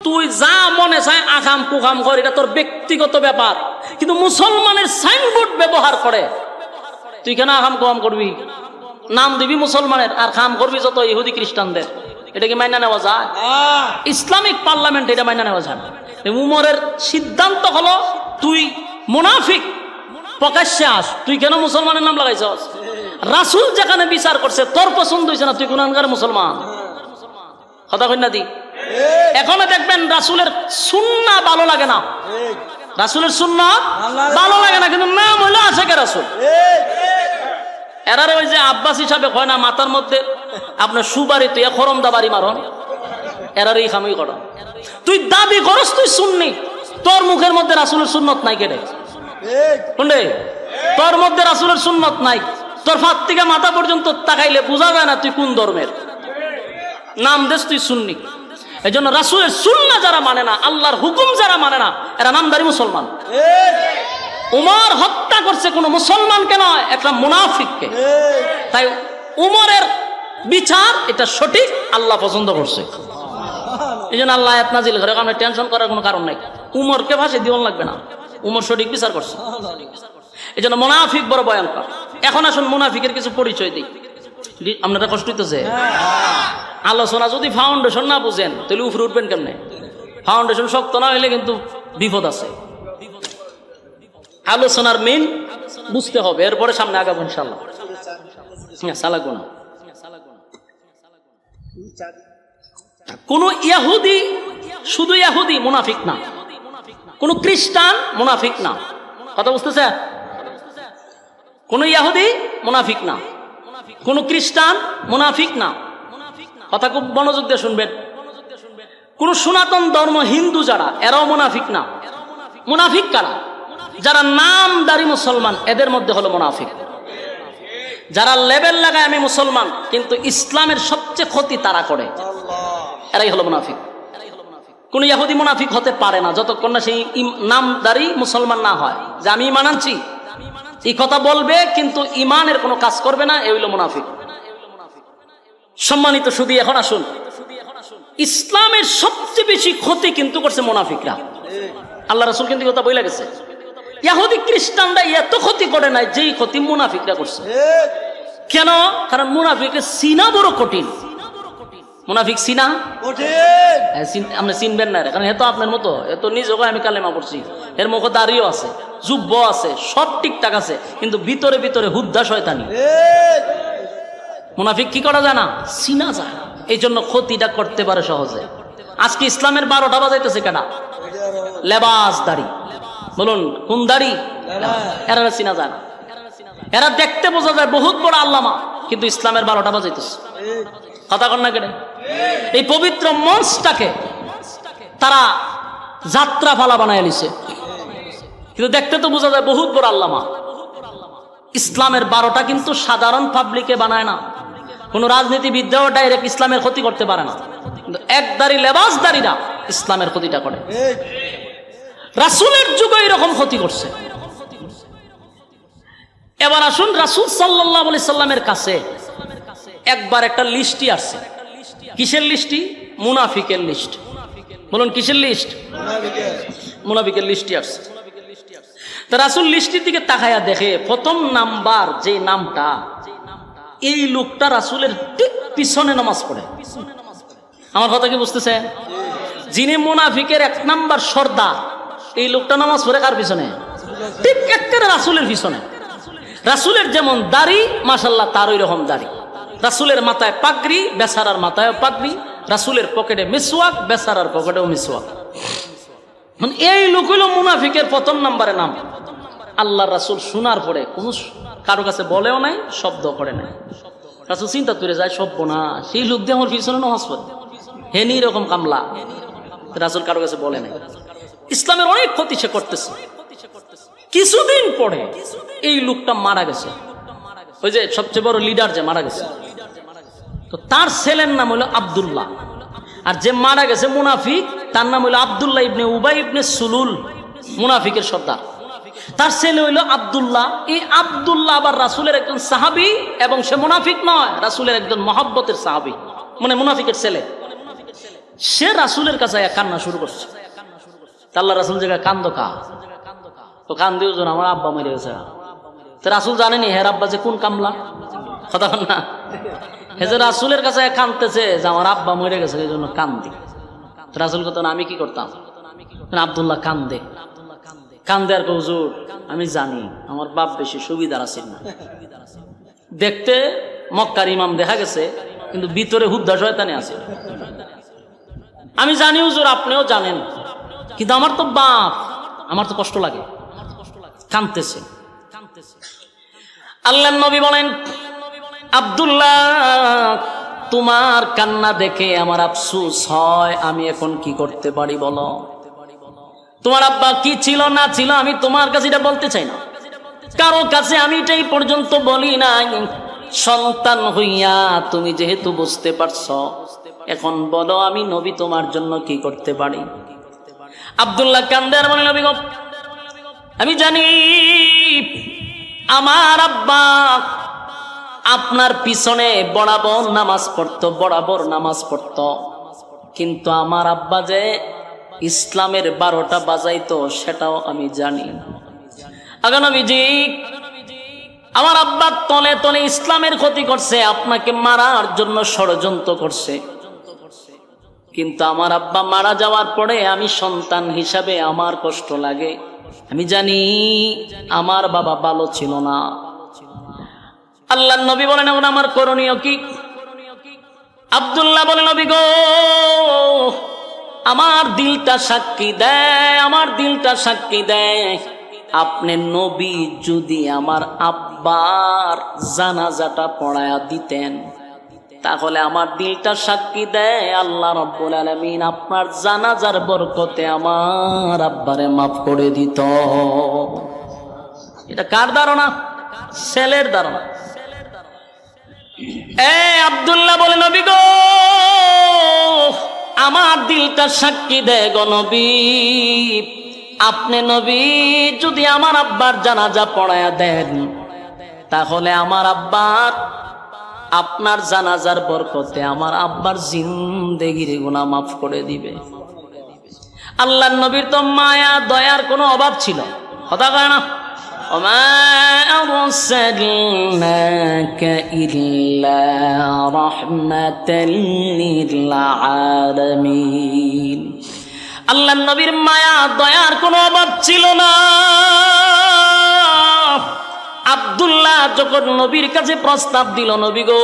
তুই যা মনে চায় আকাম কুকাম কর, এটা তোর ব্যক্তিগত ব্যাপার। কিন্তু মুসলমানের সাইনবোর্ড ব্যবহার করে তুই কেন আকাম কুকাম করবি? নাম দিবি মুসলমানের আর কাম করবি যত ইহুদি খ্রিস্টানদের। এটা কি মাইনা নেওয়া যায়? ইসলামিক পার্লামেন্ট এটা মাইনা নেওয়া যায়। উমরের সিদ্ধান্ত হলো তুই মুনাফিক, প্রকাশ্যে আস। তুই কেন মুসলমানের নাম লাগাইছস? রাসূল যেখানে বিচার করছে তোর পছন্দ হয়েছে না, তুই গুনাহগার মুসলমান। কথা কই না দি? এখনো দেখবেন রাসূলের সুন্নাহ ভালো লাগে না, রাসূলের সুন্নাহ ভালো লাগে না, কিন্তু নাম হইলো আশিকে রাসূল। এরারে ওই যে আব্বাস হিসাবে হয় না, মাথার মধ্যে আপনার সুবারি তুই খরমদা বাড়ি মারন, এরারে এই খামই কর। তুই দাবি করস তুই সুন্নি, তোর মুখের মধ্যে রাসূলের সুন্নত নাই। কেটে শুনলে তোর মধ্যে রাসূলের সুন্নত নাই, তোর ফাত থেকে মাথা পর্যন্ত তাকাইলে বোঝা যায় না তুই কোন ধর্মের। নাম দেশ তুই সুন্নি। এই জন্য রাসূলের সুন্নাহ যারা মানে না, আল্লাহর হুকুম যারা মানে না, এরা নামদারি মুসলমান। উমর হত্যা করছে কোন মুসলমানকে নয়, একটা মুনাফিককে। তাই উমরের বিচার এটা সঠিক, আল্লাহ পছন্দ করছে। এই জন্য আল্লাহ আয়াত নাজিল করে, কারণ টেনশন করার কোনো কারণ নাই। উমরকে ফাঁসি দিওয়ান লাগবে না, উমর সঠিক বিচার করছে। এই জন্য মুনাফিক বড় ভয়ঙ্কর। এখন আসুন মুনাফিকের কিছু পরিচয় দিই। আপনারা কষ্ট হইতেছে? আলোচনা যদি ফাউন্ডেশন না বুঝেন তাহলে উপরে উঠবেন কেমনে? ফাউন্ডেশন শক্ত না হইলে কিন্তু বিপদ আছে। আলোচনার মেইন বুঝতে হবে, এরপরে সামনে আগাবো ইনশাআল্লাহ। সালাগুনা কোন ইহুদি শুধু ইহুদি মুনাফিক না, কোন খ্রিস্টান মুনাফিক না। কথা বুঝতেছে? কোন ইহুদি মুনাফিক না, কোন খ্রিস্টান মুনাফিক না। কথা খুব মনোযোগ দিয়ে শুনবেন। কোন সনাতন ধর্ম হিন্দু যারা, এরাও মুনাফিক না। মুনাফিক কারা? যারা নামদারি মুসলমান, এদের মধ্যে হলো মুনাফিক। যারা লেবেল লাগায় আমি মুসলমান, কিন্তু ইসলামের সবচেয়ে ক্ষতি তারা করে, এরাই হলো মুনাফিক। কোন ইহুদি মুনাফিক হতে পারে না যতক্ষণ না সেই নামদারি মুসলমান না হয়, যে আমি ঈমান আনছি এই কথা বলবে কিন্তু ঈমানের কোনো কাজ করবে না, এই হলো মুনাফিক। সম্মানিত শুধু এখন আসুন, ইসলামের সবচেয়ে বেশি ক্ষতি কিন্তু করছে মুনাফিকরা। আল্লাহ রাসূল কিন্তু কথা বলে গেছে, ইহুদি খ্রিস্টানরা এত ক্ষতি করে নাই যেই ক্ষতি মুনাফিকরা করছে। কেন? কারণ মুনাফিকের চিনা বড় কঠিন। মুনাফিক চিনা কঠিন, আপনি চিনবেন না, কারণ এত আপনার মতো এত নিজ আমি কালেমা পড়ছি, এর মুখে দাড়িও আছে, যুব্ব আছে, সব ঠিকঠাক আছে, কিন্তু ভিতরে ভিতরে হুদ্দা শয়তানি। মুনাফিক কি করা যায় না? চিনা যায়। এই জন্য ক্ষতিটা করতে পারে সহজে। আজকে ইসলামের 12টা বাজাইতেছে কেনা? লেবাস দাড়ি। বলুন কোন দাড়ি? এরা চিনা যায় না। এরা দেখতে বোঝা যায় বহুত বড় আল্লামা, কিন্তু ইসলামের 12টা বাজাইতেছে। কথা কন না কেন? এই পবিত্র মঞ্চটাকে তারা যাত্রা ফালা বানায় নিছে, কিন্তু দেখতে তো বোঝা যায় বহুত বড় আল্লামা। ইসলামের 12টা কিন্তু সাধারণ পাবলিকে বানায় না। কোন রাজনীতিবিদরাও ডাইরেক্ট ইসলামের ক্ষতি করতে পারে না, কিন্তু একদারি লেবাসদারিরা ইসলামের ক্ষতিটা করে। রাসূলের যুগে এরকম ক্ষতি করছে। এবার আসুন, রাসূল সাল্লাল্লাহু আলাইহি সাল্লামের কাছে একবার একটা লিস্টই আসছে। কিসের লিস্টই? মুনাফিকের লিস্ট। বলুন কিসের লিস্ট? মুনাফিকের লিস্টই আসছে। তা রাসূল লিস্টের দিকে তাকায়া দেখে প্রথম নাম্বার যে নামটা, এই লোকটা রাসূলের ঠিক পিছনে নামাজ পড়ে। আমার কথা কি বুঝতেছে? যিনি মুনাফিকের 1 নাম্বার সর্দার, এই লোকটা নামাজ পড়ে কার পিছনে? ঠিক একেবারে রাসূলের পিছনে। রাসূলের যেমন দাড়ি মাশাআল্লাহ তার ওই রকম দাড়ি। রাসূলের মাথায় পাগড়ি, বেচারার মাথায় পাগড়ি। রাসূলের পকেটে মিসওয়াক, বেচারার পকেটেও মিসওয়াক। মানে এই লোক হলো মুনাফিকের প্রথম নাম্বারে নাম। আল্লাহর রাসূল শোনার পরে কোনো কারো কাছে বলেও নাই, শব্দ করে নাই। রাসূল চিন্তা করে যায়, সভ্য না, সেই লোক দিয়ে আমার পিছনে নামাজ পড়ে, হেনি এরকম কামলা। রাসূল কারো কাছে বলে নাই। ইসলামের অনেক ক্ষতি সে করতেছে। কিছুদিন পরে এই লোকটা মারা গেছে। ওই যে সবচেয়ে বড় লিডার যে মারা গেছে, তো তার ছেলের নাম হলো আব্দুল্লাহ। আর যে মারা গেছে মুনাফিক, তার নাম হলো আব্দুল্লাহ ইবনে উবাই ইবনে সুলুল, মুনাফিকের সর্দার। তার ছেলে হইল আব্দুল্লাহ। এই আব্দুল্লাহ আবার রাসূলের একজন সাহাবী, এবং সে মুনাফিক নয়, রাসূলের একজন মহব্বতের সাহাবী, মানে মুনাফিকের ছেলে। সে রাসূলের কাছে কান্না শুরু করছে। আল্লাহ রাসূল জায়গা কান্দো কা, তো কান্দি ওজন আমার আব্বা মরে গেছে। তো রাসূল জানেনি হের আব্বা যে কোন কামলা, কথা বল না, হে যে রাসূলের কাছে কাঁদতেছে যে আমার আব্বা মরে গেছে, এই জন্য কান্দি। রাসূল কত আমি কি করতাম, আব্দুল্লাহ কান্দে কান্দে আর হুজুর আমি জানি আমার বাপ বেশি সুবিধার আছে না, দেখতে মক্কার ইমাম দেখা গেছে কিন্তু ভিতরে হুদ্দা শয়তানি আছে। আমি জানি হুজুর আপনিও জানেন, কিন্তু আমার তো বাপ, আমার তো কষ্ট লাগে, কাঁদতেছে। আল্লাহর নবী বলেন, আব্দুল্লাহ তোমার কান্না দেখে আমার আফসোস হয়, আমি এখন কি করতে পারি বলো? তোমার আব্বা কি ছিল না ছিল আমি তোমার কাছে এটা বলতে চাই না, কারো কাছে আমি এটাই পর্যন্ত বলি নাই। সন্তান হইয়া তুমি যেহেতু বুঝতে পারছো, এখন বলো আমি নবী তোমার জন্য কি করতে পারি? আব্দুল্লাহ কান্দে আর বলে, নবী গো আমি জানি আমার আব্বা আপনার পিছনে বরাবর নামাজ পড়তো, বরাবর নামাজ পড়তো, কিন্তু আমার আব্বা যে ইসলামের 12টা বাজাইতো সেটাও আমি জানি। আগে নবীজি আমার আব্বা তলে তলে ইসলামের ক্ষতি করছে, আপনাকে মারার জন্য ষড়যন্ত্র করছে, কিন্তু আমার আব্বা মারা যাওয়ার পরে আমি সন্তান হিসাবে আমার কষ্ট লাগে। আমি জানি আমার বাবা ভালো ছিল না। আল্লাহর নবী বলেন এখন আমার করণীয় কি? আব্দুল্লাহ বলেন, নবী গো আমার দিলটা সাক্ষী দেয়, আমার দিলটা সাক্ষী দেয়, আপনি নবী যদি আমার আব্বার জানাজাটা পড়ায়া দিতেন, তাহলে আমার দিলটা সাক্ষী দেয় আল্লাহ রাব্বুল আলামিন আপনার জানাজার বরকতে আমার আব্বারে মাফ করে দিত। এটা কার ধারণা? ছেলের ধারণা। আব্দুল্লাহ বলে, নবী গো আমার দিলটা সাক্ষী দেয় গো নবী, আপনি নবী যদি আমার আব্বার জানাজা পড়ায়া দেন, তাহলে আমার আব্বার আপনার জানাজার বরকতে আমার আব্বার জিন্দেগির গুনাহ মাফ করে দিবে। আল্লাহর নবীর তো মায়া দয়ার কোনো অভাব ছিল, কথা কয় না, ওমা আরসালনাকা ইল্লা রাহমাতাল লিল আলামিন। আল্লাহর নবীর মায়া দয়ার কোনো অভাব ছিল না। আব্দুল্লাহ যখন নবীর কাছে প্রস্তাব দিল, নবী গো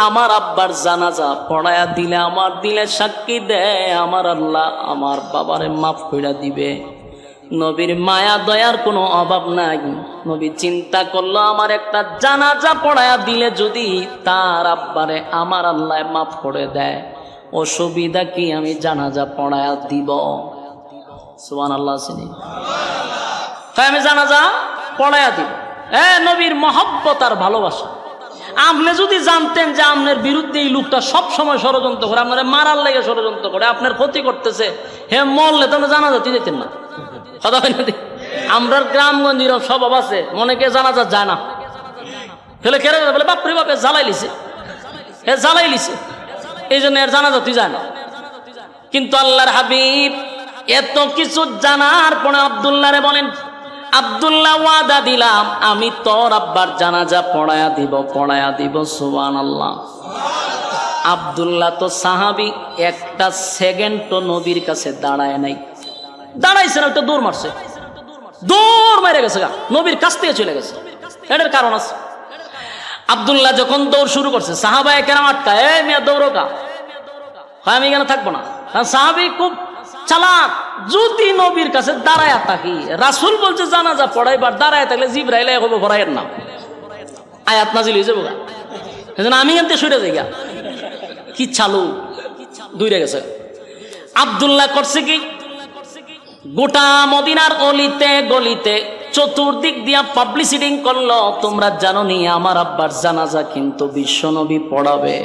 আমার আব্বার জানাজা পড়ায়া দিলে আমার দিলে সাক্ষী দেয় আমার আল্লাহ আমার বাবারে মাফ করে দিবে। নবীর মায়া দয়ার কোনো অভাব নাই। নবী চিন্তা করলো আমার একটা জানাজা পড়ায়া দিলে যদি তার আব্বারে আমার আল্লাহ মাফ করে দেয়, অসুবিধা কি আমি জানাজা পড়ায়া দিব? সুবহানাল্লাহ। আমি জানাজা পড়ায়া দিব। নবীর মহব্বত আর ভালোবাসা। আপনি যদি জানতেন যে আপনার বিরুদ্ধে এই লোকটা সব সময় ষড়যন্ত্র করে, আপনার মারার লেগে ষড়যন্ত্র করে, আপনার ক্ষতি করতেছে, হে মরলে তো জানাজা দিতেন না, কথা হয় না? আমরা গ্রামগঞ্জের স্বভাব আছে, মনেকে জানাজা যায় না, ফেলে কেড়ে বলে বাপরে বাপে জ্বালাই লিছে, হে জ্বালাই লিছে, এই জন্য এর জানাজা তুই যায় না। কিন্তু আল্লাহর হাবিব এত কিছু জানার পরে আব্দুল্লাহরে বলেন, আব্দুল্লাহ ওয়াদা দিলাম আমি তোর আব্বার জানাজা পড়ায়া দিব। সুবহানাল্লাহ। আব্দুল্লাহ তো সাহাবী, একটা সেকেন্ড তো নবীর কাছে দাঁড়ায় নাই, দাঁড়াইছে না, একটা দৌড় মারছে, দৌড় মারে গেছে গা, নবীর কাছ থেকে চলে গেছে। এটার কারণ আছে। আব্দুল্লাহ যখন দৌড় শুরু করছে, সাহাবায়ে কেরাম আটকা, মিয়া দৌড়ো কা, আমি এখানে থাকবো না। সাহাবী খুব চালাক, যদি নবীর কাছে দাঁড়ায় থাকি, রাসূল বলছে জানাজা পড়াইবার, দাঁড়ায় থাকলে জিবরাইল হবে ভরাইয়ের নাম, আয়াত নাজিল হয়ে যাবো গা, সেজন্য আমি এখান থেকে সরে যাই গা। কি চালু, দৌড়ে গেছে। আব্দুল্লাহ করছে কি, গোটা মদিনার অলিতে গলিতে চতুর্দিক দিয়া পাবলিসিটি করলো, তোমরা জানো নি আমার আব্বার জানাজা কিন্তু বিশ্বনবী পড়াবে।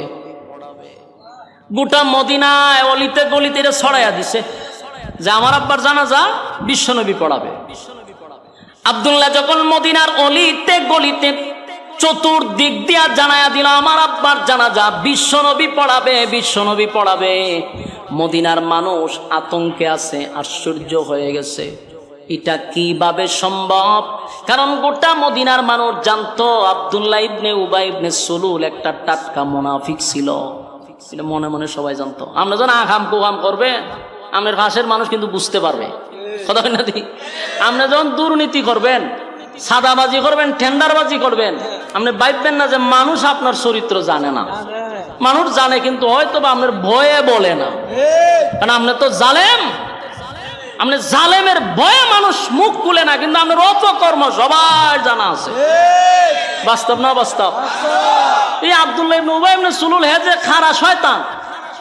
গোটা মদিনায় অলিতে গলিতে এটা ছড়াইয়া দিছে যে আমার আব্বার জানাজা বিশ্বনবী পড়াবে। আব্দুল্লাহ যখন মদিনার অলিতে গলিতে চতুর্দিক দিয়া জানায়া দিল আমার আব্বার জানাজা বিশ্বনবী পড়াবে, বিশ্বনবী পড়াবে। মদিনার মানুষ আতঙ্কে আছে, আশ্চর্য হয়ে গেছে এটা কিভাবে সম্ভব। কারণ গোটা মদিনার মানুষ জানতো আব্দুল্লাহ ইবনে উবাই ইবনে সুলুল একটা টাটকা মুনাফিক ছিল। এটা মনে মনে সবাই জানতো। আমরা যখন আখাম কুখাম করবে আপনার পাশের মানুষ কিন্তু বুঝতে পারবে। কথা না দি, আপনি যখন দুর্নীতি করবেন, সাদাবাজি করবেন, টেন্ডারবাজি করবেন, আপনি ভাববেন না যে মানুষ আপনার চরিত্র জানে না। মানুষ জানে, কিন্তু হয়তো বা আপনার ভয়ে বলে না, কারণ আপনি তো জালেম। আপনি জালেমের ভয়ে মানুষ মুখ খুলে না, কিন্তু আপনার অপকর্ম সবার জানা আছে। বাস্তব না বাস্তব? এই আব্দুল্লাহ ইবনে উবাই ইবনে সুলুল হে যে খারা শয়তান,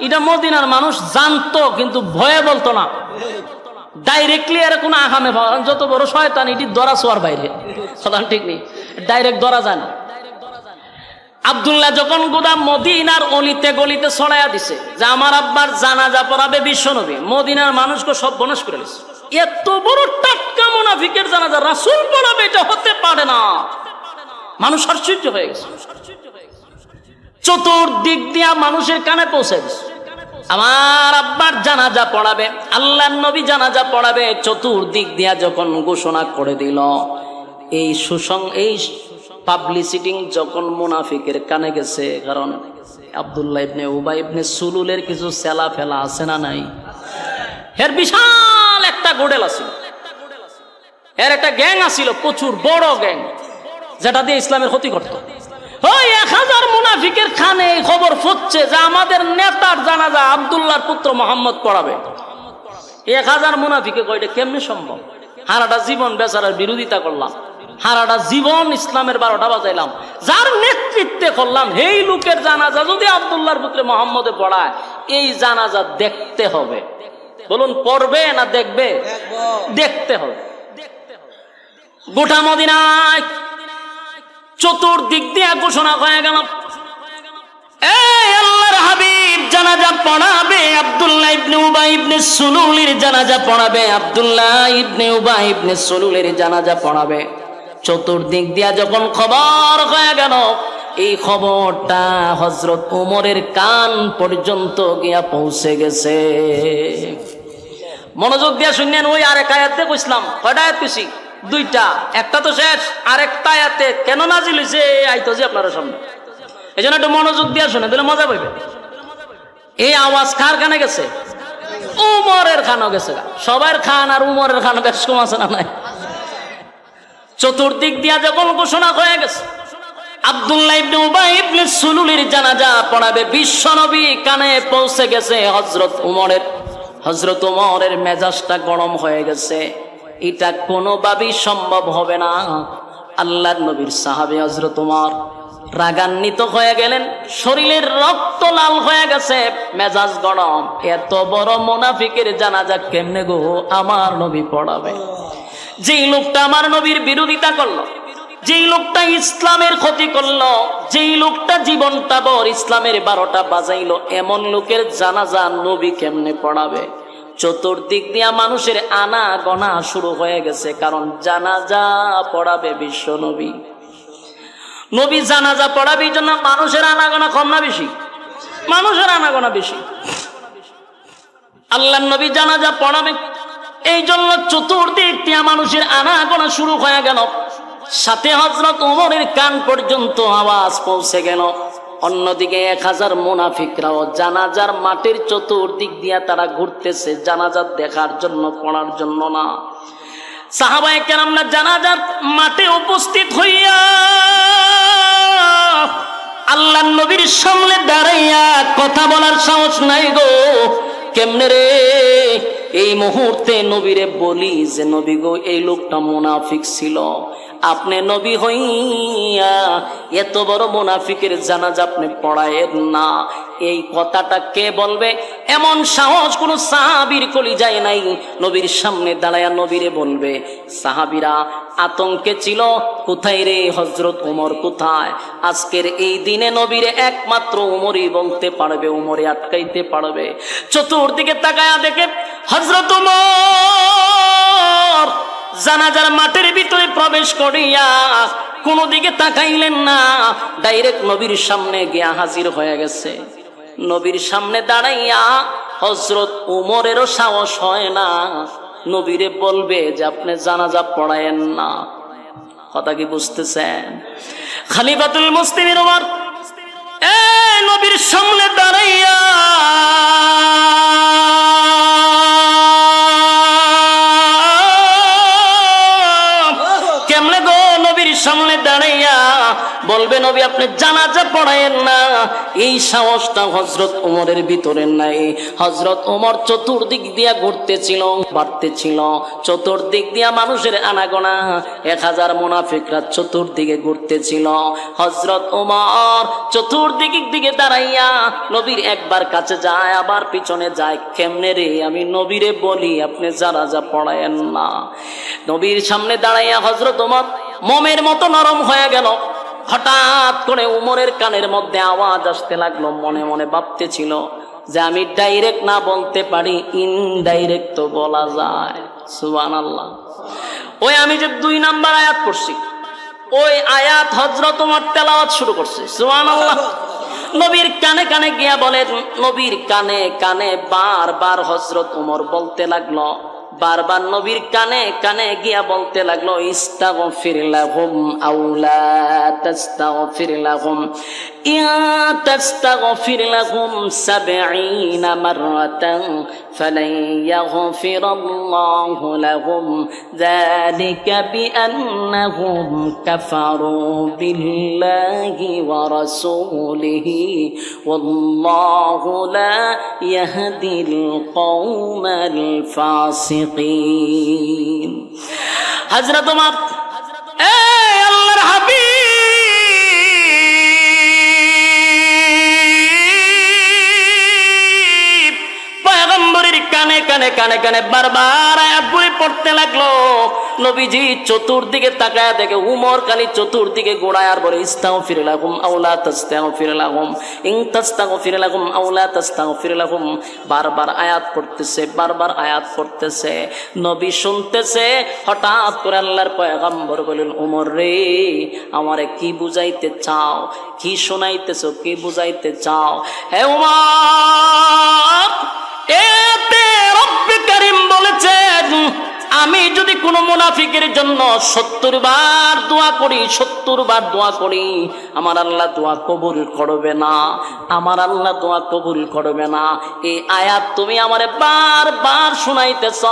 এটা মদিনার মানুষ জানতো, কিন্তু ভয়ে বলতো না। ডাইরেক্টলি এর কোনো আহামে যত বড় শয়তান এটি ধরা ছোঁয়ার বাইরে, সাধারণ ঠিক নেই, ডাইরেক্ট ধরা যায় না। আব্দুল্লাহ যখন গোদা মদিনার অলিতে গলিতে ছড়াইয়া দিছে যে আমার আব্বার জানাজা পড়াবে বিশ্বনবী, মদিনার মানুষকে সব বনস করে দিছে। এত বড় টাটকা মুনাফিকের জানাজা রাসূল পড়াবে, এটা হতে পারে না। মানুষ আশ্চর্য হয়ে গেছে। চতুর্দিক দিয়া মানুষের কানে পৌঁছে দিছে আমার আব্বার জানাজা পড়াবে, আল্লাহর নবী জানাজা পড়াবে। চতুর্দিক দিয়া যখন ঘোষণা করে দিল, এই পাবলিসিটি যখন মুনাফিকের কানে গেছে, কারণ আব্দুল্লাহ ইবনে উবাই ইবনে সুলুলের কিছু সেলা ফেলা আছে না নাই? এর বিশাল একটা গোডেল আছিল, এর একটা গ্যাং আছিল, প্রচুর বড় গ্যাং, যেটা দিয়ে ইসলামের ক্ষতি করত। ওই 1000 মুনাফিকের খানে এই খবর ফুটছে যে আমাদের নেতার জানাজা আব্দুল্লাহর পুত্র মোহাম্মদ পড়াবে। 1000 মুনাফিকে কয়টা কেমনে সম্ভব? সারাটা জীবন বেচারার বিরোধিতা করলাম, সারাটা জীবন ইসলামের 12টা বাজাইলাম, যার নেতৃত্বে করলাম, এই লোকের জানাজা যদি আব্দুল্লাহর পুত্র মোহাম্মদে পড়ায়, এই জানাজা দেখতে হবে। বলুন পড়বে না দেখবে? দেখতে হবে। গোটা মদিনায় চতুর্দিক দিয়ে ঘোষণা হয়ে গেল, এই আল্লাহর হাবিব জানাজা পড়াবে, আব্দুল্লাহ ইবনে উবাই ইবনে সুলুলের জানাজা পড়াবে, আব্দুল্লাহ ইবনে উবাই ইবনে সুলুলের জানাজা পড়াবে। চতুর্দিক দিয়া যখন খবর হয়ে গেল, এই খবরটা হযরত ওমরের কান পর্যন্ত গিয়া পৌঁছে গেছে। মনোযোগ দিয়া শুনেন, ওই আরেক আয়াতে কইছিলাম, কয়টা আয়াত কইছি? 2টা, একটা তো শেষ, আরেকটা আয়াতে কেন নাজিল হইছে আইতাছি আপনাদের সামনে। এজন্য একটু মনোযোগ দিয়া শুনে দিলে মজা পাইবে। এই আওয়াজ কার কানে গেছে? উমরের কানে গেছে। সবার খান আর উমরের কানে বেশ কম আছে না নাই? চতুর্দিক দিয়া যখন ঘোষণা হয়ে গেছে আব্দুল্লাহ ইবনে উবাই ইবনে সুলুলের জানাজা পড়াবে, বিশ্বনবী কানে পৌঁছে গেছে। হযরত ওমরের মেজাজটা গরম হয়ে গেছে। এটা কোনোভাবেই সম্ভব হবে না। আল্লাহর নবীর সাহাবী হযরত ওমর রাগান্বিত হয়ে গেলেন, শরীরের রক্ত লাল হয়ে গেছে, মেজাজ গরম। এত বড় মুনাফিকের জানাজা কেমনে গো আমার নবী পড়াবে? যেই লোকটা আমার নবীর বিরোধিতা করলো, যেই লোকটা ইসলামের ক্ষতি করলো, যেই লোকটা জীবনটা ভর ইসলামের 12টা বাজাইলো, এমন লোকের জানাজা নবী কেমনে পড়াবে? চতুর্দিক দিয়া মানুষের আনা গনা শুরু হয়ে গেছে, কারণ জানাজা পড়াবে বিশ্ব নবী। নবী জানাজা পড়াবে, এই জন্য মানুষের আনাগোনা কম না বেশি? মানুষের আনাগোনা বেশি। আল্লাহর নবী জানাজা পড়াবে, এই জন্য চতুর্দিক দিয়া মানুষের আনাগোনা শুরু হয়ে গেল। সাথে হযরত ওমরের কান পর্যন্ত আওয়াজ পৌঁছে গেল। অন্যদিকে 1000 মুনাফিকরাও জানাজার মাঠের চতুর্দিক দিয়া তারা ঘুরতেছে, জানাজা দেখার জন্য, পড়ার জন্য না। সাহাবায়ে কেরামরা জানাজার মাঠে উপস্থিত হইয়া আল্লাহর নবীর সামনে দাঁড়াইয়া কথা বলার সাহস নাই গো। কেমনে রে? এই মুহূর্তে নবীরে বলি যে নবী গো, এই লোকটা মুনাফিক ছিল, আপনি নবী হইয়া এত বড় মুনাফিকের জানাজা আপনি পড়ায়েন না, এই কথাটা কে বলবে? এমন সাহস কোন সাহাবীর কলিজায় নাই। নবীর সামনে দাঁড়ায়া নবীরে বলবে। সাহাবীরা আতঙ্কে ছিল, কোথায় রে হযরত ওমর কোথায়? আজকের এই দিনে নবীরে একমাত্র ওমরই বলতে পারবে, ওমরে আটকাইতে পারবে। চতুর্দিকে তাকায়া দেখে হযরত ওমর জানাজার মাঠের ভিতরে প্রবেশ করিয়া কোনো দিকে তাকাইলেন না, ডাইরেক্ট নবীর সামনে গিয়া হাজির হয়ে গেছে। নবীর সামনে দাঁড়াইয়া হযরত উমরেরও সাহস হয় না নবীরে বলবে যে আপনি জানাজা পড়ায়েন না। কথা কি বুঝতেছেন? খলিফাতুল মুসলিমিন ওমর নবীর সামনে দাঁড়াইয়া কেমনে গো নবীর সামনে দাঁড়াইয়া বলবে নবী আপনি জানাজা পড়ায়েন না, এই সাহসটা হযরত ওমরের ভিতরে নাই। হযরত ওমর চতুর্দিক দিয়া ঘুরতেছিল, বাড়তেছিল, চতুর্দিক দিয়া মানুষের আনাগোনা, 1000 মুনাফিকরা চতুর্দিকে ঘুরতেছিল। হযরত ওমর চতুর্দিক দিকে দাঁড়াইয়া নবীর একবার কাছে যায় আবার পিছনে যায়। কেমনে রে আমি নবীরে বলি আপনি জানাজা পড়ায়েন না। নবীর সামনে দাঁড়াইয়া হযরত ওমর মোমের মতো নরম হয়ে গেল। হঠাৎ করে উমরের কানের মধ্যে আওয়াজ আসতে লাগলো, মনে মনে ভাবতেছিল যে আমি ডাইরেক্ট না বলতে পারি, ইনডাইরেক্ট তো বলা যায়। সুবহানাল্লাহ। ওই আমি যে 2 নাম্বার আয়াত পড়ছি, ওই আয়াত হযরত ওমর তেলাওয়াত শুরু করছে। সুবহানাল্লাহ। নবীর কানে কানে গিয়া বলেন, নবীর কানে কানে বারবার হযরত ওমর বলতে লাগলো, বারবার নবীর কানে কানে গিয়া বলতে লাগলো, ইস্তাগফির লাহুম আও লা তাস্তাগফির লাহুম, ইয়া তাস্তাগফির লাহুম 70 মাররাতান ফালান ইয়াগফিরাল্লাহু লাহুম যালিকা বিআন্নাহুম কাফারু বিল্লাহি ওয়া রাসূলিহি ওয়াল্লাহু লা ইয়াহদিল কওমাল ফাসিকিন। হযরত ওমর আল্লাহর হাবিব পয়গম্বরের কানে কানে কানে কানে বারবার আয়াত পড়তে লাগলো। নবীজি চতুর্দিকে তাকায় দেখে উমর খালি চতুর্দিকে গোড়ায় আর বলে, ইস্তাগফির লাহুম আও লা তাস্তাগফির লাহুম, ইন তাস্তাগফির লাহুম আও লা তাস্তাগফির লাহুম। বারবার আয়াত পড়তেছে, বারবার আয়াত পড়তেছে, নবী শুনতেছে। হঠাৎ করে আল্লাহর পয়গম্বর বলেন, উমর রে আমারে কি বুঝাইতে চাও, কি শোনাইতেছো, কি বুঝাইতে চাও? হে উমর, এতে রব্বে কারীম বলেছেন আমি যদি কোন মুনাফিকের জন্য 70 বার দোয়া করি, 70 বার দোয়া করি, আমার আল্লাহ দোয়া কবুল করবে না, আমার আল্লাহ দোয়া কবুল করবে না। এই আয়াত তুমি আমারে বারবার শুনাইতেছ,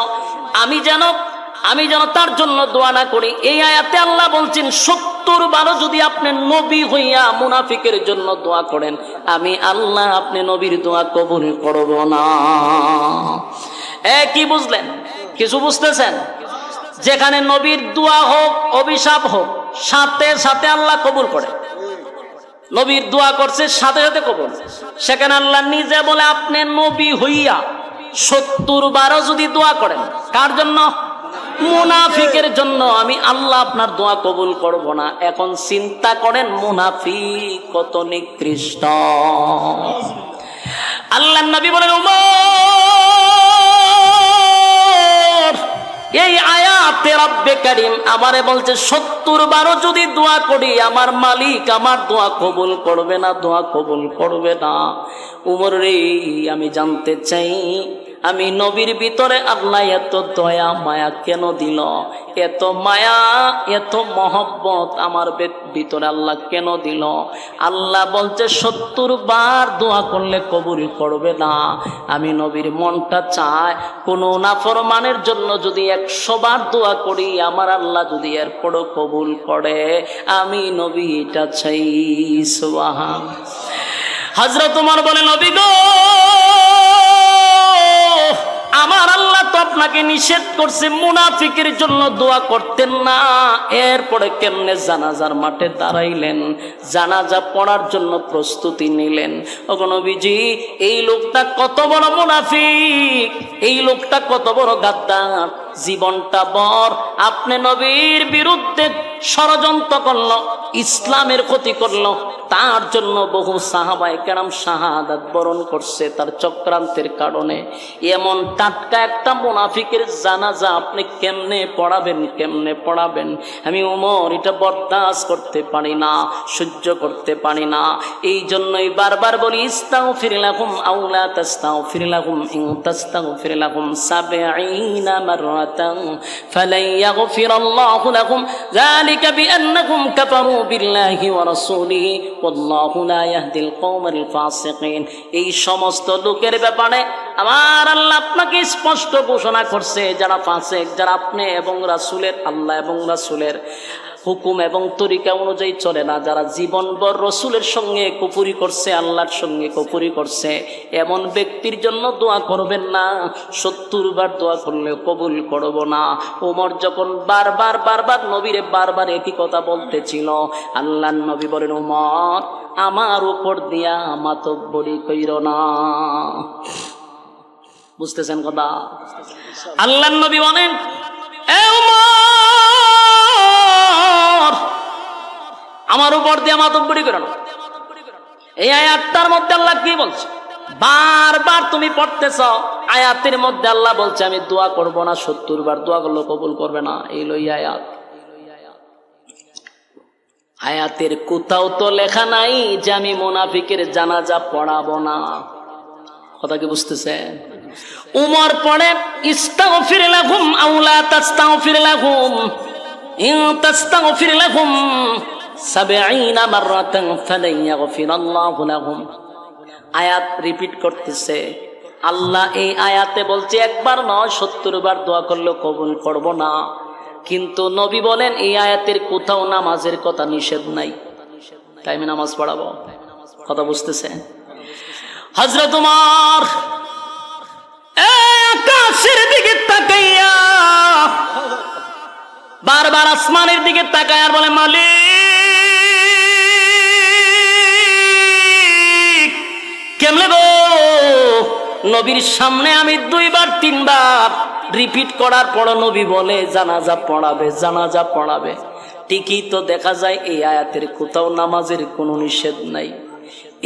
আমি যেন তার জন্য দোয়া না করি। এই আয়াতে আল্লাহ বলছেন 70 বারও যদি আপনি নবী হইয়া মুনাফিকের জন্য দোয়া করেন, আমি আল্লাহ আপনি নবীর দোয়া কবুল করব না। কি বুঝলেন? কিছু বুঝতেছেন? যেখানে নবীর দোয়া হোক অভিশাপ হোক, সাথে সাথে আল্লাহ কবুল করে। নবীর দোয়া করছে সাথে সাথে কবুল। সেখানে আল্লাহ নিজে বলে আপনি নবী হইয়া 70 বারও যদি দোয়া করেন, কার জন্য? মুনাফিকের জন্য, আমি আল্লাহ আপনার দোয়া কবুল করব না। এখন চিন্তা করেন মুনাফিক কত নিকৃষ্ট। আল্লাহর নবী বলেন, এই আয়াতে রব্বে কারীম আমারে বলছে 70 বারও যদি দোয়া করি আমার মালিক আমার দোয়া কবুল করবে না, দোয়া কবুল করবে না। উমর রে আমি জানতে চাই আমি নবীর ভিতরে আল্লাহ এত দয়া মায়া কেন দিল, এত মায়া এত মহব্বত আমার ভিতরে আল্লাহ কেন দিল? আল্লাহ বলছে 70 বার দোয়া করলে কবুল করবে না। আমি নবীর মনটা চায় কোন নাফরমানের জন্য যদি 100 বার দোয়া করি আমার আল্লাহ যদি এরপরও কবুল করে, আমি নবী এটা চাই। সুবহান। হযরত ওমর বলে, নবী গো আমার আল্লাহ তো আপনাকে নিষেধ করছে মুনাফিকের জন্য দোয়া করতেন না, এরপরে কেমনে জানাজার মাঠে দাঁড়াইলেন, জানাজা পড়ার জন্য প্রস্তুতি নিলেন? ওগো নবীজি এই লোকটা কত বড় মুনাফিক, এই লোকটা কত বড় গাদ্দার, জীবনটা বর আপনি নবীর বিরুদ্ধে ষড়যন্ত্র করলো, ইসলামের ক্ষতি করলো, তার জন্য বহু সাহাবায়ে কেরাম শাহাদাত বরণ করছে তার চক্রান্তের কারণে। এমন টাটকা একটা মুনাফিকের জানাজা আপনি কেমনে পড়াবেন? আমি ওমর এটা বরদাস্ত করতে পারি না, সহ্য করতে পারি না। এই জন্যই বারবার বলি ইস্তাগফির লাহুম আও লা তাস্তাগফির লাহুম ইন তাস্তাগফির লাহুম ৭০ মাররাতান ফালান ইয়াগফিরাল্লাহু লাহুম যালিকা বিআন্নাহুম কাফারু বিল্লাহি ওয়া রাসূলিহি ওয়াল্লাহু লা ইয়াহদিল কওমাল ফাসিকিন। এই সমস্ত লোকের ব্যাপারে আমার আল্লাহ আপনাকে স্পষ্ট ঘোষণা করছে, যারা ফাসিক, যারা আপনি এবং রাসূলের, আল্লাহ এবং রাসূলের হুকুম এবং তরিকা অনুযায়ী চলে না, যারা জীবনভর রসুলের সঙ্গে কুফরি করছে, আল্লাহর সঙ্গে কুফরি করছে, এমন ব্যক্তির জন্য দোয়া করবেন না। ৭০ বার দোয়া করলে কবুল করব না। ওমর যখন বারবার নবীরে বারবার একই কথা বলতেছিল, আল্লাহর নবী বলেন, ওমর আমার উপর দিয়া মাতব্বরি কইর না। বুঝতেছেন কথা? আল্লাহর নবী বলেন, এ ওমর আমার উপর দিয়ে মাতব্বরি করো না। এই আয়াতটার মধ্যে আল্লাহ কি বলছে? বারবার তুমি পড়তেছ, আয়াতের মধ্যে আল্লাহ বলছে আমি দোয়া করব না, ৭০ বার দোয়া করলে কবুল করবে না। এই লই আয়াত। আয়াতের কোথাও তো লেখা নাই যে আমি মুনাফিকের জানাজা পড়াবো না। কথা কি বুঝতেছেন? উমর পড়ে ইস্তাগফির লাহুম আও লা তাস্তাগফির লাহুম ইন তাস্তাগফির লাহুম ৭০ মাররাতান ফালান ইয়াগফিরাল্লাহু লাহুম। আয়াত রিপিট করতেছে। আল্লাহ এই আয়াতে বলছে একবার নয় ৭০ বার দোয়া করলে কবুল করব না। কিন্তু নবী বলেন এই আয়াতের কোথাও নামাজের কথা নিষেধ নাই, তাই আমি নামাজ পড়াবো। কথা বুঝতেছেন? হযরত উমর আকাশের দিকে তাকাইয়া বারবার আসমানের দিকে তাকায় আর বলে, মালিক কেমনে গো? নবীর সামনে আমি ২ বার ৩ বার রিপিট করার পর নবী বলে জানাজা পড়াবে। ঠিকই তো দেখা যায় এই আয়াতের কোথাও নামাজের কোনো নিষেধ নাই।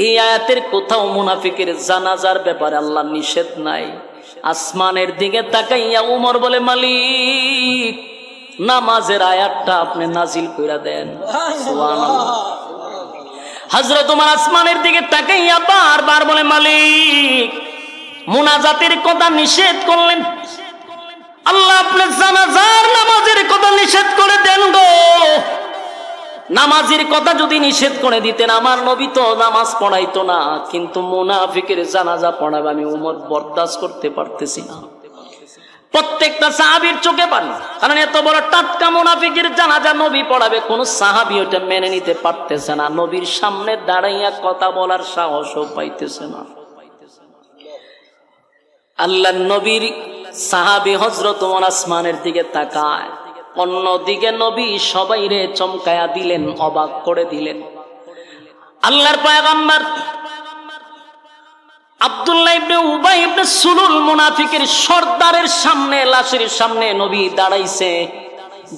এই আয়াতের কোথাও মুনাফিকের জানাজার ব্যাপারে আল্লাহ নিষেধ নাই। আসমানের দিকে তাকাইয়া উমর বলে, মালিক নামাজের আয়াতটা আপনি নাজিল কইরা দেন। সুবহানাল্লাহ। হযরত ওমর আসমানের দিকে তাকাইয়া বারবার বলে, মালিক মুনাজাতের কথা নিষেধ করলেন, আল্লাহ আপনি জানাজার নামাজের কথা নিষেধ করে দেন গো। নামাজের কথা যদি নিষেধ করে দিতেন আমার নবী তো নামাজ পড়াইতো না, কিন্তু মুনাফিকের জানাজা পড়াবে আমি উমর বরদাস্ত করতে পারতেছি না। প্রত্যেকটা সাহাবীর চোখে পানি, কারণ এত বড় টাটকা মুনাফিকের জানাজা নবী পড়াবে, কোন সাহাবী ওটা মেনে নিতে পারতেছে না। নবীর সামনে দাঁড়াইয়া কথা বলার সাহসও পাইতেছে না। আল্লাহর নবীর সাহাবী হযরত ওমর আসমানের দিকে তাকায়, অন্যদিকে নবী সবাইরে চমকায়া দিলেন, অবাক করে দিলেন। আল্লাহর পয়গম্বর আব্দুল্লাহ ইবনে উবাই ইবনে সুলুল মুনাফিকের সর্দারের সামনে, লাশের সামনে নবী দাঁড়াইছে।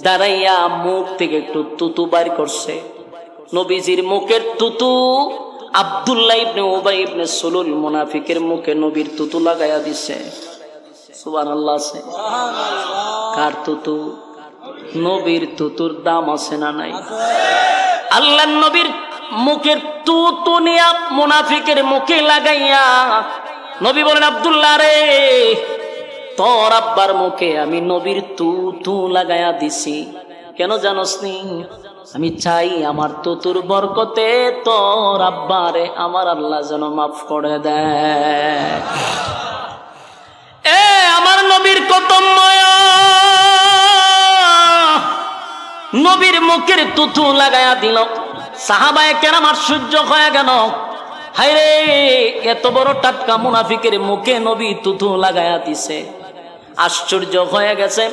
দাঁড়াইয়া মুখ থেকে একটু তুতু বাইর করছে। নবীজির মুখের তুতু আব্দুল্লাহ ইবনে উবাই ইবনে সুলুল মুনাফিকের মুখে নবীর তুতু লাগাইয়া দিছে। সুবহানাল্লাহ। কার তুতু? নবীর তুতুর দাম আছে না নাই? আল্লাহর নবীর মুখের তুতু নিয়া মুনাফিকের মুখে লাগাইয়া নবী বলেন, আব্দুল্লাহ রে তোর আব্বার মুখে আমি নবীর তুতু লাগাইয়া দিছি। কেন জানোস নি? আমি চাই আমার তুতুর বরকতে তোর আব্বারে আমার আল্লাহ যেন মাফ করে দেয়। এ আমার নবীর কত মায়া, নবীর মুখের তুতু লাগাইয়া দিল। সাহাবায়ে কেরাম আশ্চর্য হয়ে গেল, হায়রে এত বড় টাটকা মুনাফিকের মুখে নবী তুতু লাগাইয়া দিছে। আশ্চর্য হয়ে গেছে।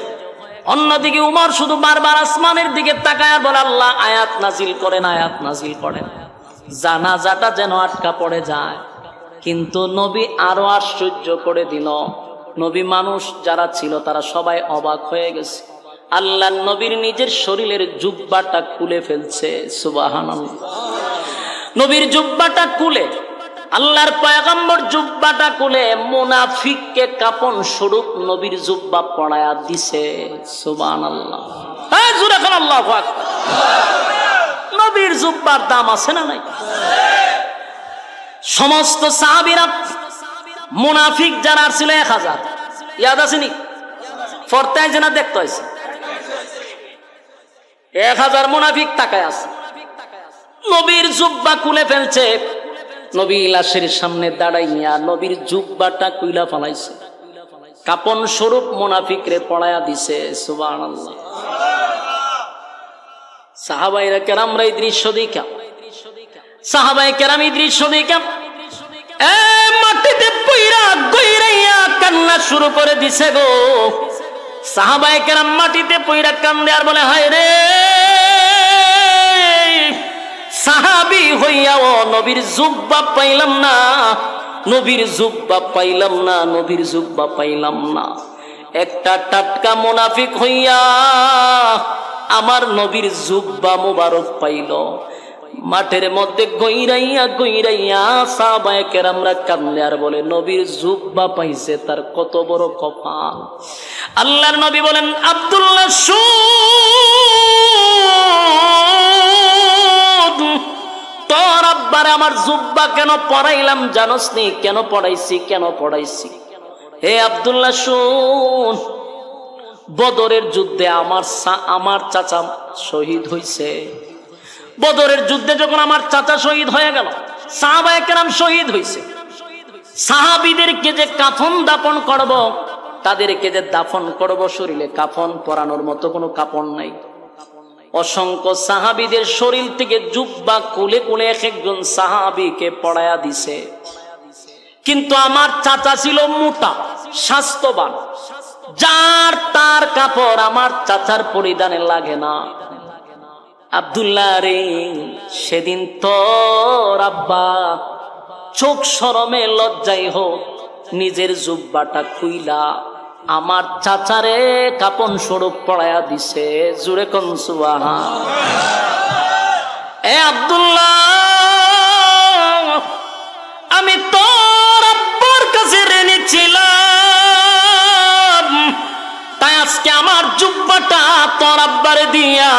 অন্যদিকে উমর শুধু বারবার আসমানের দিকে তাকায় বলে, আল্লাহ আয়াত নাজিল করেন, আয়াত নাজিল করেন, জানাজাটা যেন আটকা পড়ে যায়। কিন্তু নবী আরো আশ্চর্য করে দিল। নবী মানুষ যারা ছিল তারা সবাই অবাক হয়ে গেছে। আল্লাহর নবীর নিজের শরীরের জুব্বাটা খুলে ফেলছে। সুবহানাল্লাহ। নবীর জুব্বাটা খুলে, আল্লাহর পয়গম্বর জুব্বাটা খুলে মুনাফিককে কাপন স্বরূপ নবীর জুব্বা পড়ায়া দিছে। সুবহানাল্লাহ, হ্যাঁ জোরে বলেন আল্লাহু আকবার। নবীর জুব্বার দাম আছে না নাই? সমস্ত সাহাবীরা মুনাফিক যারা ছিল 1000, ইয়াদ আছে নি? ফরতায় জানা দেখতে হইছে 1000 মুনাফিক তাকায় আছে। নবীর জুব্বা খুলে ফেলছে, নবী লাশের সামনে দাঁড়াইয়া নবীর জুব্বাটা কুইলা ফলাইছে, কাপন স্বরূপ মুনাফিকরে পড়ায়া দিছে। সুবহানাল্লাহ। সাহাবায়ে কেরামরা এই দৃশ্য দেখা, সাহাবায়ে কেরাম এই দৃশ্য দেখা মাটিতে পইরা গইরাইয়া কান্না শুরু করে দিছে গো। সাহাবায়ে কেরাম মাটিতে পইরা কান্দে আর বলে, হায় রে, সাহাবী হইয়াও নবীর জুব্বা পাইলাম না, নবীর জুব্বা পাইলাম না, নবীর জুব্বা পাইলাম না। একটা টাটকা মুনাফিক হইয়া আমার নবীর জুব্বা মুবারক পাইল। মাঠের মধ্যে গইরাইয়া গইরাইয়া সাহাবায়ে কেরামরা কান্দে আর বলে, নবীর জুব্বা পাইছে, তার কত বড় কপাল। আল্লাহর নবী বলেন, আব্দুল্লাহ তোর আব্বারে আমার জুব্বা কেন পড়াইলাম জানোস নি? কেন পড়াইছি, কেন পড়াইছি? হে আব্দুল্লাহ শুন, বদরের যুদ্ধে আমার চাচা শহীদ হইছে। বদরের যুদ্ধে যখন আমার চাচা শহীদ হয়ে গেল, সাহাবায়ে কেরাম শহীদ হইছে, সাহাবীদেরকে যে কাফন দাফন করব, তাদেরকে যে দাফন করব, শরীরে কাফন পরানোর মতো কোনো কাপড় নাই। অসংখ্য সাহাবীদের শরীর থেকে জুব্বা খুলে খুলে এক একজন সাহাবীকে পড়ায়া দিছে। কিন্তু আমার চাচা ছিল মোটা, স্বাস্থ্যবান, যার তার কাপড় আমার চাচার পরিধানে লাগে না। আব্দুল্লাহ রে, সেদিন তোর আব্বা চোখ শরমে লজ্জায় হোক নিজের জুব্বাটা খুইলা আমার চাচারে কাপন স্বরূপ পড়ায়া দিছে। জুরে কোন সুবহানাল্লাহ। এ আব্দুল্লাহ, আমি তোর আব্বার কাছে ঋণী ছিলাম, তাই আজকে আমার জুব্বাটা তোর আব্বারে দিয়া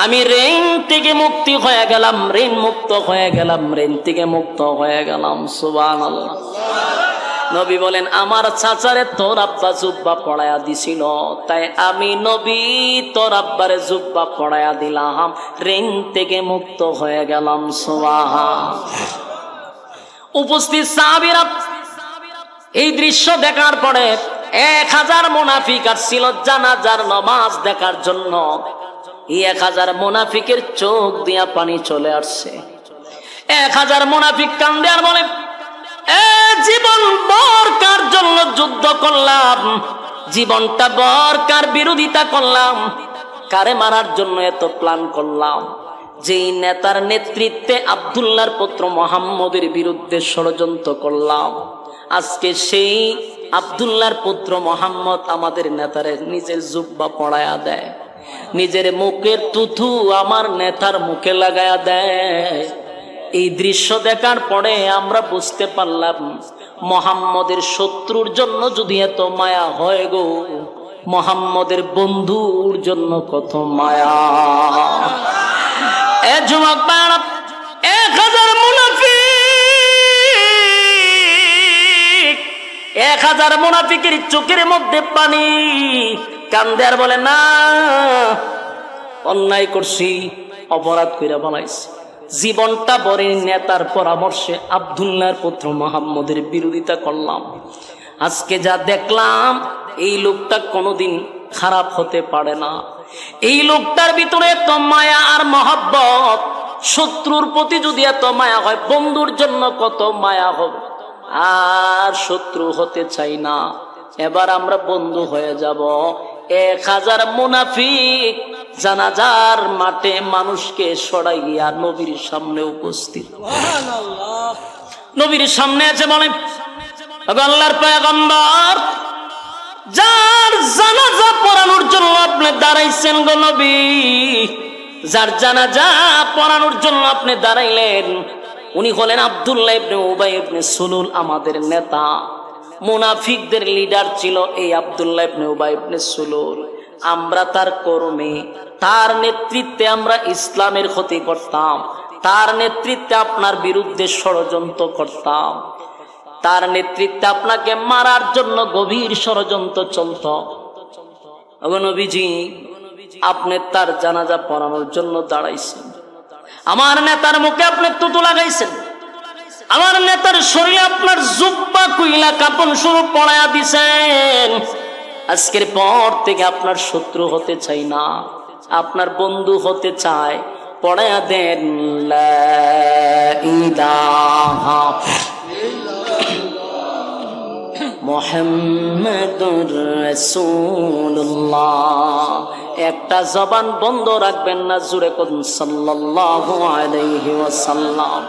আমি ঋণ থেকে মুক্তি হয়ে গেলাম, ঋণ মুক্ত হয়ে গেলাম, ঋণ থেকে মুক্ত হয়ে গেলাম। সুবহানাল্লাহ। নবী বলেন, আমার চাচারে তোর আব্বা জুব্বা পড়ায়া দিছিল, তাই আমি নবী তোর আব্বারে জুব্বা পড়ায়া দিলাম, ঋণ থেকে মুক্ত হয়ে গেলাম। সুবহানাল্লাহ। উপস্থিত সাহাবীরা এই দৃশ্য দেখার পরে 1000 মুনাফিক আসছিল জানাজার নামাজ দেখার জন্য। এই 1000 মুনাফিকের চোখ দিয়া পানি চলে আসছে। 1000 মুনাফিক কান্দে আর বলে, জীবন বর কার জন্য যুদ্ধ করলাম, জীবনটা বর কার বিরোধিতা করলাম, কারে মারার জন্য এত প্ল্যান করলাম, যেই নেতার নেতৃত্বে আব্দুল্লাহর পুত্র মুহাম্মদের বিরুদ্ধে ষড়যন্ত্র করলাম, আজকে সেই আব্দুল্লাহর পুত্র মুহাম্মদ আমাদের নেতারে নিজের জুব্বা পড়ায়া দেয়, নিজের মুখের তুথু আমার নেতার মুখে লাগায়া দেয়। এই দৃশ্য দেখার পরে আমরা বুঝতে পারলাম, মুহাম্মদের শত্রুর জন্য যদি এত মায়া হয় গো, মুহাম্মদের বন্ধুর জন্য কত মায়া। এ যুবক ভাইরা, 1000 মুনাফিক, 1000 মুনাফিকের চোখের মধ্যে পানি, কান্দে আর বলে, না অন্যায় করছি, অপরাধ কইরা বানাইছি, জীবনটা বরে নেতার পরামর্শে আব্দুল্লাহর পুত্র মুহাম্মদের বিরোধিতা করলাম, আজকে যা দেখলাম এই লোকটা কোনোদিন খারাপ হতে পারে না। এই লোকটার ভিতরে এত মায়া আর মহব্বত, শত্রুর প্রতি যদি এত মায়া হয়, বন্ধুর জন্য কত মায়া হবে। আর শত্রু হতে চাই না, এবার আমরা বন্ধু হয়ে যাব। 1000 মুনাফিক জানাজার মাঠে মানুষকে সরাইয়া নবীর সামনে উপস্থিত। সুবহানাল্লাহ। নবীর সামনে আছে, বলে, আল্লাহর পয়গম্বর, যার জানাজা পড়ানোর জন্য আপনি দাঁড়াইছেন গো নবী, যার জানাজা পড়ানোর জন্য আপনি দাঁড়াইলেন উনি হলেন আব্দুল্লাহ ইবনে উবাই ইবনে সুলুল, আমাদের নেতা। মুনাফিকদের লিডার ছিল এই আব্দুল্লাহ ইবনে উবাই ইবনে সুলুল। আমরা তার কর্মী, তার নেতৃত্বে আমরা ইসলামের ক্ষতি করতাম, তার নেতৃত্বে আপনার বিরুদ্ধে ষড়যন্ত্র করতাম, তার নেতৃত্বে আপনাকে মারার জন্য গভীর ষড়যন্ত্র চলত। ওগো নবীজি, আপনি তার জানাজা পড়ানোর জন্য দাঁড়াইছেন, আমার নেতার মুখে আপনি তুতু লাগাইছেন, আমার নেতার শরীরে আপনার জুব্বা কুইলা কাপড় শুরু পড়ায়া দিছেন। আজকের পর থেকে আপনার শত্রু হতে চাই না, আপনার বন্ধু হতে চায়। পড়ায়া দেন লা ইলাহা মুহাম্মাদুর রাসূলুল্লাহ। একটা জবান বন্ধ রাখবেন না, জোরে কোন সাল্লাল্লাহু আলাইহি ওয়াসাল্লাম।